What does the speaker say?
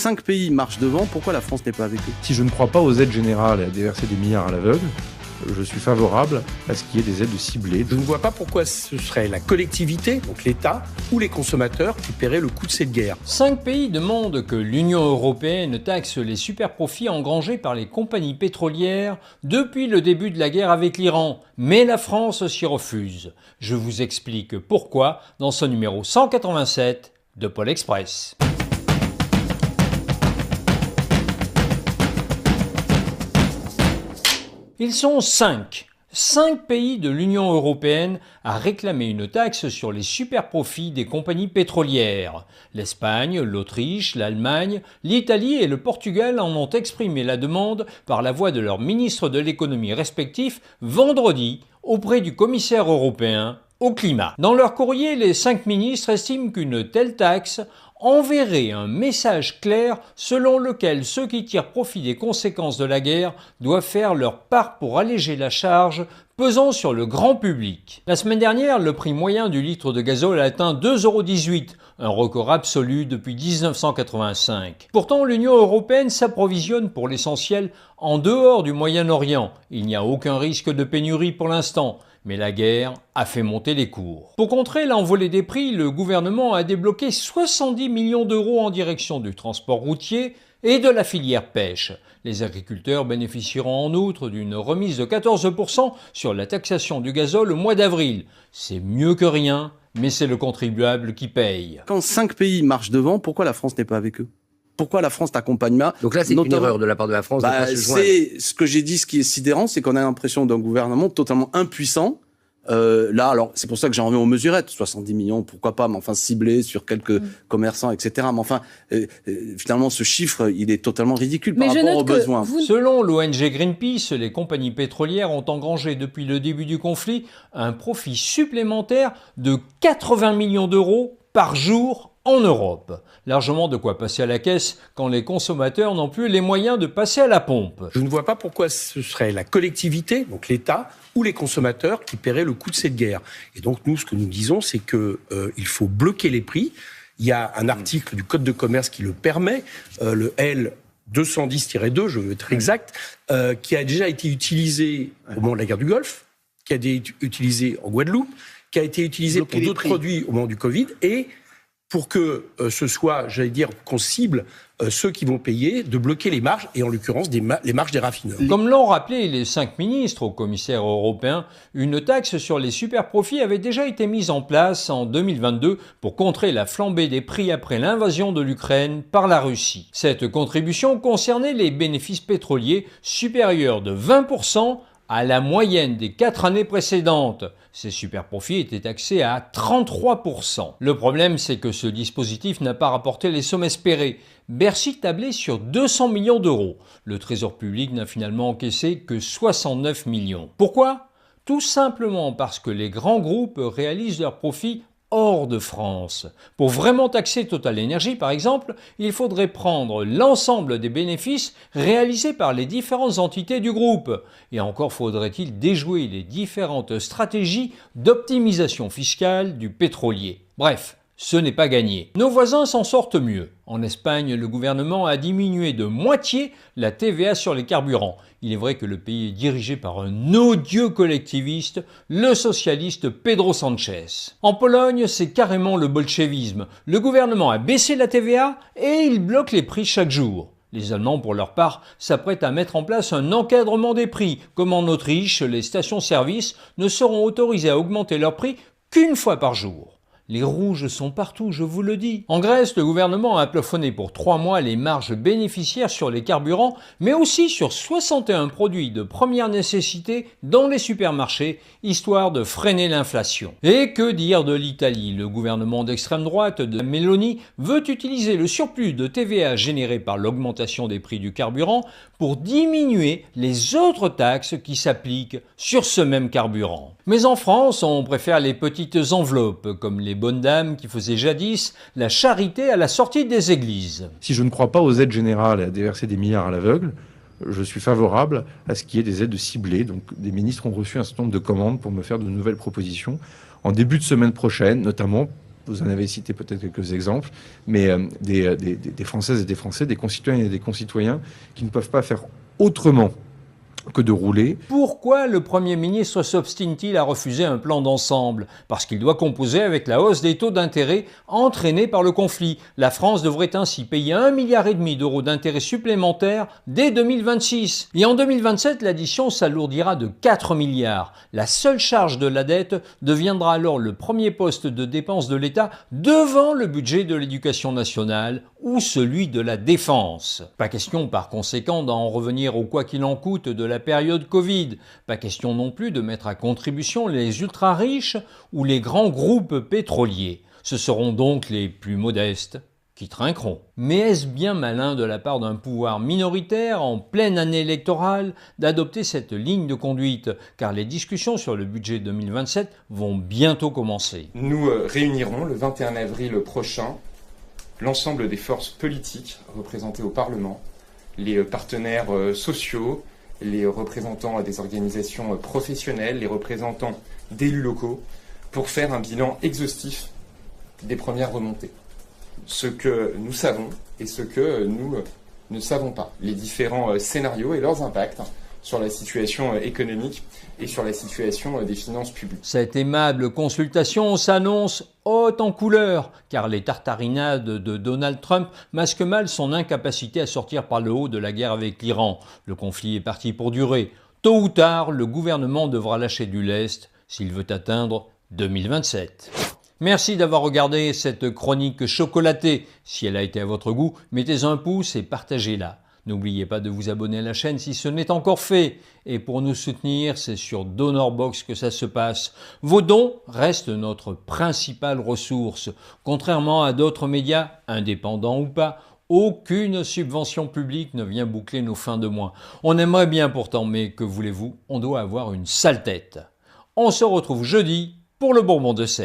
5 pays marchent devant, pourquoi la France n'est pas avec eux? Si je ne crois pas aux aides générales et à déverser des milliards à l'aveugle, je suis favorable à ce qu'il y ait des aides ciblées. Je ne vois pas pourquoi ce serait la collectivité, donc l'État, ou les consommateurs qui paieraient le coût de cette guerre. 5 pays demandent que l'Union européenne taxe les superprofits engrangés par les compagnies pétrolières depuis le début de la guerre avec l'Iran. Mais la France s'y refuse. Je vous explique pourquoi dans ce numéro 187 de Pôle Express. Ils sont 5 pays de l'Union européenne à réclamer une taxe sur les superprofits des compagnies pétrolières. L'Espagne, l'Autriche, l'Allemagne, l'Italie et le Portugal en ont exprimé la demande par la voix de leurs ministres de l'économie respectifs vendredi auprès du commissaire européen au climat. Dans leur courrier, les 5 ministres estiment qu'une telle taxe enverrait un message clair selon lequel ceux qui tirent profit des conséquences de la guerre doivent faire leur part pour alléger la charge pesant sur le grand public. La semaine dernière, le prix moyen du litre de gazole a atteint 2,18 €, un record absolu depuis 1985. Pourtant, l'Union européenne s'approvisionne pour l'essentiel en dehors du Moyen-Orient. Il n'y a aucun risque de pénurie pour l'instant. Mais la guerre a fait monter les cours. Pour contrer l'envolée des prix, le gouvernement a débloqué 70 millions d'euros en direction du transport routier et de la filière pêche. Les agriculteurs bénéficieront en outre d'une remise de 14% sur la taxation du gazole au mois d'avril. C'est mieux que rien, mais c'est le contribuable qui paye. Quand 5 pays marchent devant, pourquoi la France n'est pas avec eux? Pourquoi la France t'accompagne pas? Donc là, c'est une erreur de la part de la France de pas se joindre. C'est ce que j'ai dit, ce qui est sidérant, c'est qu'on a l'impression d'un gouvernement totalement impuissant. Là, alors, c'est pour ça que j'en reviens aux mesurettes. 70 millions, pourquoi pas, mais enfin, ciblé sur quelques commerçants, etc. Mais enfin, finalement, ce chiffre, il est totalement ridicule par rapport aux besoins. Selon l'ONG Greenpeace, les compagnies pétrolières ont engrangé depuis le début du conflit un profit supplémentaire de 80 millions d'euros par jour en Europe. Largement de quoi passer à la caisse quand les consommateurs n'ont plus les moyens de passer à la pompe. Je ne vois pas pourquoi ce serait la collectivité, donc l'État, ou les consommateurs qui paieraient le coût de cette guerre. Et donc nous, ce que nous disons, c'est que il faut bloquer les prix. Il y a un article du Code de commerce qui le permet, le L 210-2, je veux être exact, qui a déjà été utilisé au moment de la guerre du Golfe, qui a été utilisé en Guadeloupe, qui a été utilisé pour d'autres produits au moment du Covid, et pour que ce soit, j'allais dire, qu'on cible ceux qui vont payer, de bloquer les marges, et en l'occurrence les marges des raffineurs. Comme l'ont rappelé les 5 ministres au commissaire européen, une taxe sur les superprofits avait déjà été mise en place en 2022 pour contrer la flambée des prix après l'invasion de l'Ukraine par la Russie. Cette contribution concernait les bénéfices pétroliers supérieurs de 20% à la moyenne des 4 années précédentes. Ces superprofits étaient taxés à 33%. Le problème, c'est que ce dispositif n'a pas rapporté les sommes espérées. Bercy tablait sur 200 millions d'euros. Le Trésor public n'a finalement encaissé que 69 millions. Pourquoi ? Tout simplement parce que les grands groupes réalisent leurs profits hors de France. Pour vraiment taxer Total Energy, par exemple, il faudrait prendre l'ensemble des bénéfices réalisés par les différentes entités du groupe. Et encore faudrait-il déjouer les différentes stratégies d'optimisation fiscale du pétrolier. Bref, ce n'est pas gagné. Nos voisins s'en sortent mieux. En Espagne, le gouvernement a diminué de moitié la TVA sur les carburants. Il est vrai que le pays est dirigé par un odieux collectiviste, le socialiste Pedro Sánchez. En Pologne, c'est carrément le bolchevisme. Le gouvernement a baissé la TVA et il bloque les prix chaque jour. Les Allemands, pour leur part, s'apprêtent à mettre en place un encadrement des prix. Comme en Autriche, les stations-service ne seront autorisées à augmenter leurs prix qu'une fois par jour. Les rouges sont partout, je vous le dis. En Grèce, le gouvernement a plafonné pour 3 mois les marges bénéficiaires sur les carburants, mais aussi sur 61 produits de première nécessité dans les supermarchés, histoire de freiner l'inflation. Et que dire de l'Italie ? Le gouvernement d'extrême droite de Meloni veut utiliser le surplus de TVA généré par l'augmentation des prix du carburant pour diminuer les autres taxes qui s'appliquent sur ce même carburant. Mais en France, on préfère les petites enveloppes, comme les bonnes dames qui faisaient jadis la charité à la sortie des églises. Si je ne crois pas aux aides générales et à déverser des milliards à l'aveugle, je suis favorable à ce qu'il y ait des aides ciblées. Donc, des ministres ont reçu un certain nombre de commandes pour me faire de nouvelles propositions en début de semaine prochaine, notamment vous en avez cité peut-être quelques exemples, mais des Françaises et des Français, des concitoyennes et des concitoyens qui ne peuvent pas faire autrement que de rouler. Pourquoi le Premier ministre s'obstine-t-il à refuser un plan d'ensemble? Parce qu'il doit composer avec la hausse des taux d'intérêt entraînée par le conflit. La France devrait ainsi payer 1,5 milliard d'euros d'intérêts supplémentaires dès 2026. Et en 2027, l'addition s'alourdira de 4 milliards. La seule charge de la dette deviendra alors le premier poste de dépense de l'État devant le budget de l'éducation nationale ou celui de la défense. Pas question par conséquent d'en revenir au quoi qu'il en coûte de la période Covid. Pas question non plus de mettre à contribution les ultra-riches ou les grands groupes pétroliers. Ce seront donc les plus modestes qui trinqueront. Mais est-ce bien malin de la part d'un pouvoir minoritaire en pleine année électorale d'adopter cette ligne de conduite? Car les discussions sur le budget 2027 vont bientôt commencer. Nous réunirons le 21 avril prochain l'ensemble des forces politiques représentées au Parlement, les partenaires sociaux, les représentants des organisations professionnelles, les représentants d'élus locaux, pour faire un bilan exhaustif des premières remontées. Ce que nous savons et ce que nous ne savons pas. Les différents scénarios et leurs impacts sur la situation économique et sur la situation des finances publiques. Cette aimable consultation s'annonce haute en couleurs, car les tartarinades de Donald Trump masquent mal son incapacité à sortir par le haut de la guerre avec l'Iran. Le conflit est parti pour durer. Tôt ou tard, le gouvernement devra lâcher du lest s'il veut atteindre 2027. Merci d'avoir regardé cette chronique chocolatée. Si elle a été à votre goût, mettez un pouce et partagez-la. N'oubliez pas de vous abonner à la chaîne si ce n'est encore fait. Et pour nous soutenir, c'est sur DonorBox que ça se passe. Vos dons restent notre principale ressource. Contrairement à d'autres médias, indépendants ou pas, aucune subvention publique ne vient boucler nos fins de mois. On aimerait bien pourtant, mais que voulez-vous, on doit avoir une sale tête. On se retrouve jeudi pour le Bourbon de Sèvres.